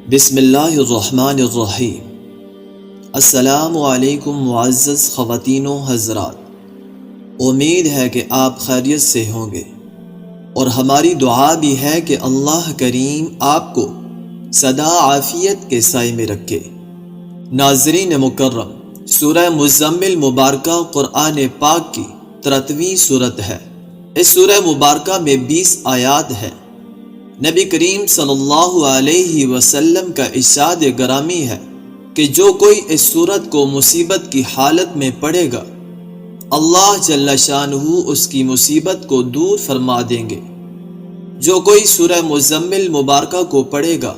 بسم اللہ الرحمن الرحیم۔ السلام علیکم معزز خواتین و حضرات، امید ہے کہ آپ خیریت سے ہوں گے، اور ہماری دعا بھی ہے کہ اللہ کریم آپ کو سدا عافیت کے سائے میں رکھے۔ ناظرین مکرم، سورہ مزمل مبارکہ قرآن پاک کی 33ویں صورت ہے۔ اس سورہ مبارکہ میں 20 آیات ہیں۔ نبی کریم صلی اللہ علیہ وسلم کا ارشاد گرامی ہے کہ جو کوئی اس سورت کو مصیبت کی حالت میں پڑھے گا، اللہ جل شانہ اس کی مصیبت کو دور فرما دیں گے۔ جو کوئی سورہ مزمل مبارکہ کو پڑھے گا،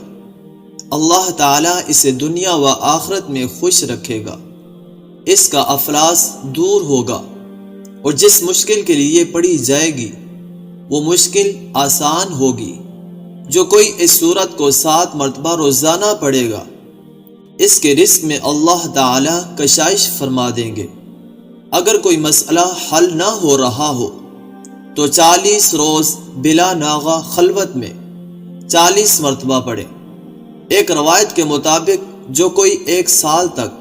اللہ تعالیٰ اسے دنیا و آخرت میں خوش رکھے گا، اس کا افلاس دور ہوگا، اور جس مشکل کے لیے پڑھی جائے گی وہ مشکل آسان ہوگی۔ جو کوئی اس سورت کو 7 مرتبہ روزانہ پڑھے گا، اس کے رزق میں اللہ تعالیٰ کشائش فرما دیں گے۔ اگر کوئی مسئلہ حل نہ ہو رہا ہو تو 40 روز بلا ناغہ خلوت میں 40 مرتبہ پڑھے۔ ایک روایت کے مطابق جو کوئی 1 سال تک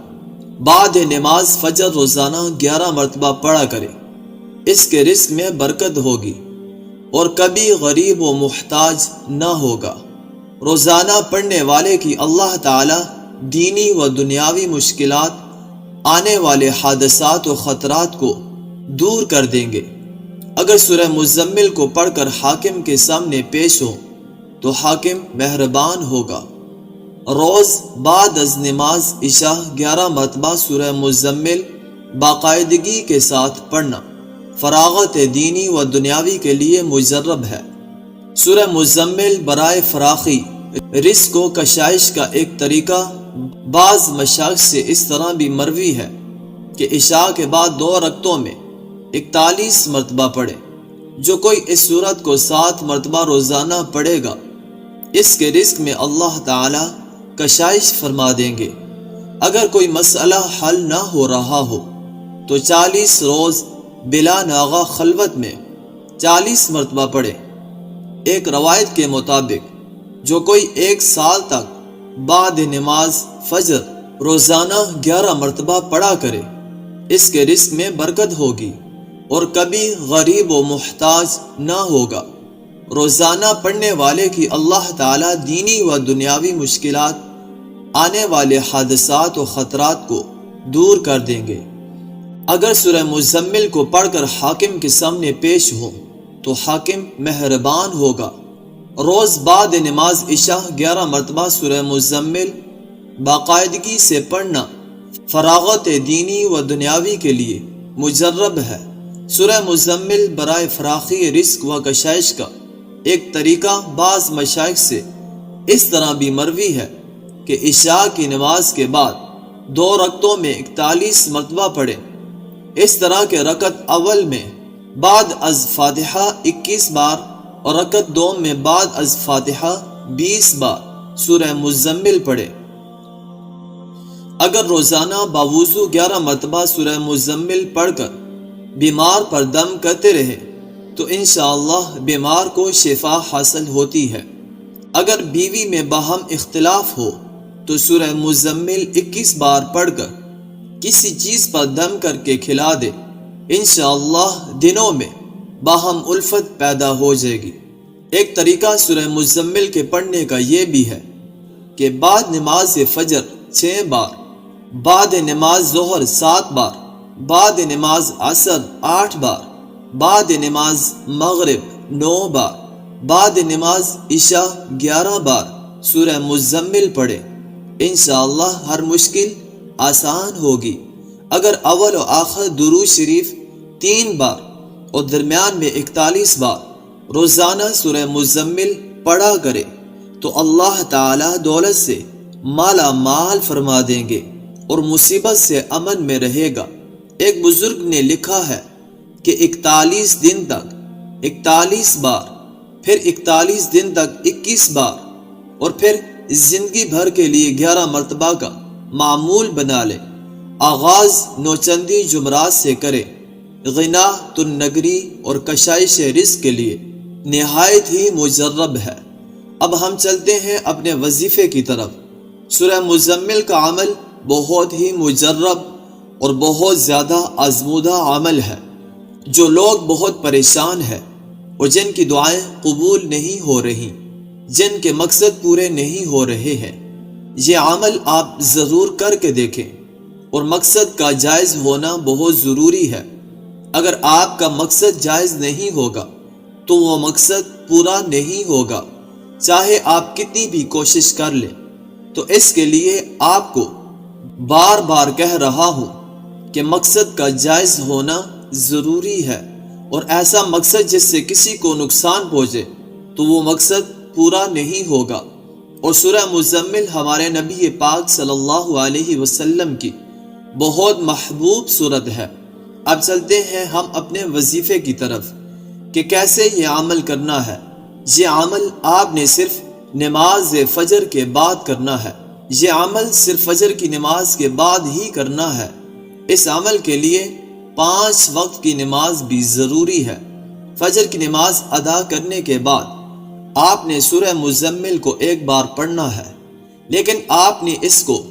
بعد نماز فجر روزانہ 11 مرتبہ پڑھا کرے، اس کے رزق میں برکت ہوگی اور کبھی غریب و محتاج نہ ہوگا۔ روزانہ پڑھنے والے کی اللہ تعالیٰ دینی و دنیاوی مشکلات، آنے والے حادثات و خطرات کو دور کر دیں گے۔ اگر سورہ مزمل کو پڑھ کر حاکم کے سامنے پیش ہو تو حاکم مہربان ہوگا۔ روز بعد از نماز عشاء 11 مرتبہ سورہ مزمل باقاعدگی کے ساتھ پڑھنا فراغت دینی و دنیاوی کے لیے مجرب ہے۔ سورہ مزمل برائے فراخی رزق و کشائش کا ایک طریقہ بعض مشائخ سے اس طرح بھی مروی ہے کہ عشاء کے بعد 2 رکعتوں میں 41 مرتبہ پڑھے۔ جو کوئی اس سورت کو 7 مرتبہ روزانہ پڑھے گا، اس کے رزق میں اللہ تعالی کشائش فرما دیں گے۔ اگر کوئی مسئلہ حل نہ ہو رہا ہو تو 40 روز بلا ناغہ خلوت میں 40 مرتبہ پڑھے۔ ایک روایت کے مطابق جو کوئی 1 سال تک بعد نماز فجر روزانہ 11 مرتبہ پڑھا کرے، اس کے رزق میں برکت ہوگی اور کبھی غریب و محتاج نہ ہوگا۔ روزانہ پڑھنے والے کی اللہ تعالیٰ دینی و دنیاوی مشکلات، آنے والے حادثات و خطرات کو دور کر دیں گے۔ اگر سورہ مزمل کو پڑھ کر حاکم کے سامنے پیش ہو تو حاکم مہربان ہوگا۔ روز بعد نماز عشاء 11 مرتبہ سورہ مزمل باقاعدگی سے پڑھنا فراغت دینی و دنیاوی کے لیے مجرب ہے۔ سورہ مزمل برائے فراخی رزق و کشائش کا ایک طریقہ بعض مشائخ سے اس طرح بھی مروی ہے کہ عشاء کی نماز کے بعد 2 رکعتوں میں 41 مرتبہ پڑھے۔ اس طرح کے رکعت اول میں بعد از فاتحہ 21 بار اور رکعت دوم میں بعد از فاتحہ 20 بار سورہ مزمل پڑھے۔ اگر روزانہ باوضو 11 مرتبہ سورہ مزمل پڑھ کر بیمار پر دم کرتے رہے تو انشاءاللہ بیمار کو شفا حاصل ہوتی ہے۔ اگر بیوی میں باہم اختلاف ہو تو سورہ مزمل 21 بار پڑھ کر کسی چیز پر دم کر کے کھلا دے، انشاءاللہ دنوں میں باہم الفت پیدا ہو جائے گی۔ ایک طریقہ سورہ مزمل کے پڑھنے کا یہ بھی ہے کہ بعد نماز فجر 6 بار، بعد نماز ظہر 7 بار، بعد نماز عصر 8 بار، بعد نماز مغرب 9 بار، بعد نماز عشاء 11 بار سورہ مزمل پڑھے۔ انشاءاللہ ہر مشکل آسان ہوگی۔ اگر اول و آخر درود شریف 3 بار اور درمیان میں 41 بار روزانہ سورہ مزمل پڑھا کرے تو اللہ تعالی دولت سے مالا مال فرما دیں گے اور مصیبت سے امن میں رہے گا۔ ایک بزرگ نے لکھا ہے کہ 41 دن تک 41 بار، پھر 41 دن تک 21 بار، اور پھر زندگی بھر کے لیے 11 مرتبہ کا معمول بنا لے۔ آغاز نوچندی جمعرات سے کرے۔ غنا تن نگری اور کشائش رزق کے لیے نہایت ہی مجرب ہے۔ اب ہم چلتے ہیں اپنے وظیفے کی طرف۔ سورہ مزمل کا عمل بہت ہی مجرب اور بہت زیادہ آزمودہ عمل ہے۔ جو لوگ بہت پریشان ہیں اور جن کی دعائیں قبول نہیں ہو رہی، جن کے مقصد پورے نہیں ہو رہے ہیں، یہ عمل آپ ضرور کر کے دیکھیں، اور مقصد کا جائز ہونا بہت ضروری ہے۔ اگر آپ کا مقصد جائز نہیں ہوگا تو وہ مقصد پورا نہیں ہوگا، چاہے آپ کتنی بھی کوشش کر لیں۔ تو اس کے لیے آپ کو بار بار کہہ رہا ہوں کہ مقصد کا جائز ہونا ضروری ہے، اور ایسا مقصد جس سے کسی کو نقصان پہنچے تو وہ مقصد پورا نہیں ہوگا۔ اور سورہ مزمل ہمارے نبی پاک صلی اللہ علیہ وسلم کی بہت محبوب سورت ہے۔ اب چلتے ہیں ہم اپنے وظیفے کی طرف کہ کیسے یہ عمل کرنا ہے۔ یہ عمل آپ نے صرف نماز فجر کے بعد کرنا ہے۔ یہ عمل صرف فجر کی نماز کے بعد ہی کرنا ہے۔ اس عمل کے لیے 5 وقت کی نماز بھی ضروری ہے۔ فجر کی نماز ادا کرنے کے بعد آپ نے سورہ مزمل کو ایک بار پڑھنا ہے، لیکن آپ نے اس کو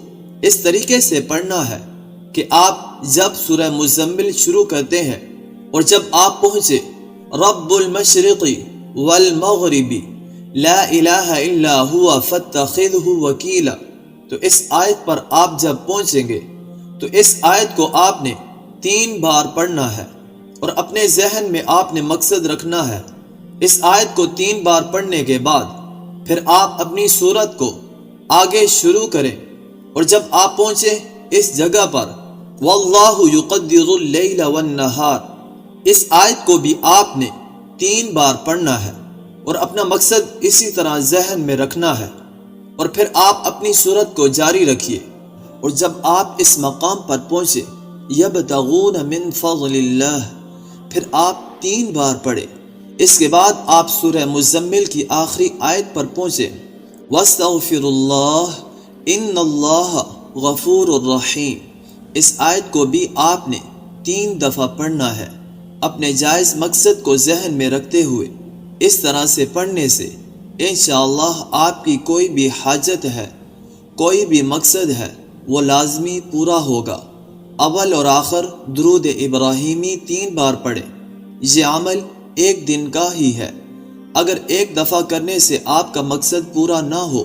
اس طریقے سے پڑھنا ہے کہ آپ جب سورہ مزمل شروع کرتے ہیں اور جب آپ پہنچے رب المشرق والمغرب لا الہ الا ہوا فاتخذہ وکیلا، تو اس آیت پر آپ جب پہنچیں گے تو اس آیت کو آپ نے 3 بار پڑھنا ہے، اور اپنے ذہن میں آپ نے مقصد رکھنا ہے۔ اس آیت کو 3 بار پڑھنے کے بعد پھر آپ اپنی سورت کو آگے شروع کریں، اور جب آپ پہنچے اس جگہ پر واللہ یقدر اللیل والنہار، اس آیت کو بھی آپ نے 3 بار پڑھنا ہے، اور اپنا مقصد اسی طرح ذہن میں رکھنا ہے، اور پھر آپ اپنی سورت کو جاری رکھیے۔ اور جب آپ اس مقام پر پہنچے یبتغون من فضل اللہ، پھر آپ 3 بار پڑھے۔ اس کے بعد آپ سورہ مزمل کی آخری آیت پر پہنچے واستغفر اللہ ان اللہ غفور الرحیم، اس آیت کو بھی آپ نے 3 دفعہ پڑھنا ہے، اپنے جائز مقصد کو ذہن میں رکھتے ہوئے۔ اس طرح سے پڑھنے سے انشاءاللہ آپ کی کوئی بھی حاجت ہے، کوئی بھی مقصد ہے، وہ لازمی پورا ہوگا۔ اول اور آخر درود ابراہیمی 3 بار پڑھیں۔ یہ عمل 1 دن کا ہی ہے۔ اگر ایک دفعہ کرنے سے آپ کا مقصد پورا نہ ہو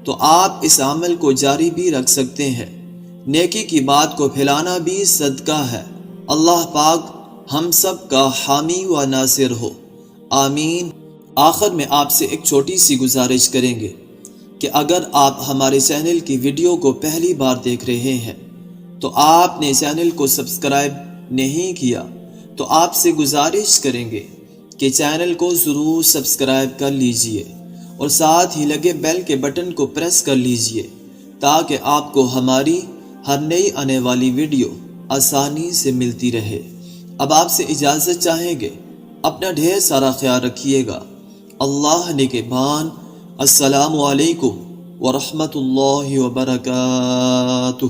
تو آپ اس عمل کو جاری بھی رکھ سکتے ہیں۔ نیکی کی بات کو پھیلانا بھی صدقہ ہے۔ اللہ پاک ہم سب کا حامی و ناصر ہو، آمین۔ آخر میں آپ سے ایک چھوٹی سی گزارش کریں گے کہ اگر آپ ہمارے چینل کی ویڈیو کو پہلی بار دیکھ رہے ہیں تو آپ نے چینل کو سبسکرائب نہیں کیا، تو آپ سے گزارش کریں گے کہ چینل کو ضرور سبسکرائب کر لیجئے، اور ساتھ ہی لگے بیل کے بٹن کو پریس کر لیجئے تاکہ آپ کو ہماری ہر نئی آنے والی ویڈیو آسانی سے ملتی رہے۔ اب آپ سے اجازت چاہیں گے، اپنا ڈھیر سارا خیال رکھیے گا۔ اللہ نگہبان۔ السلام علیکم ورحمۃ اللہ وبرکاتہ۔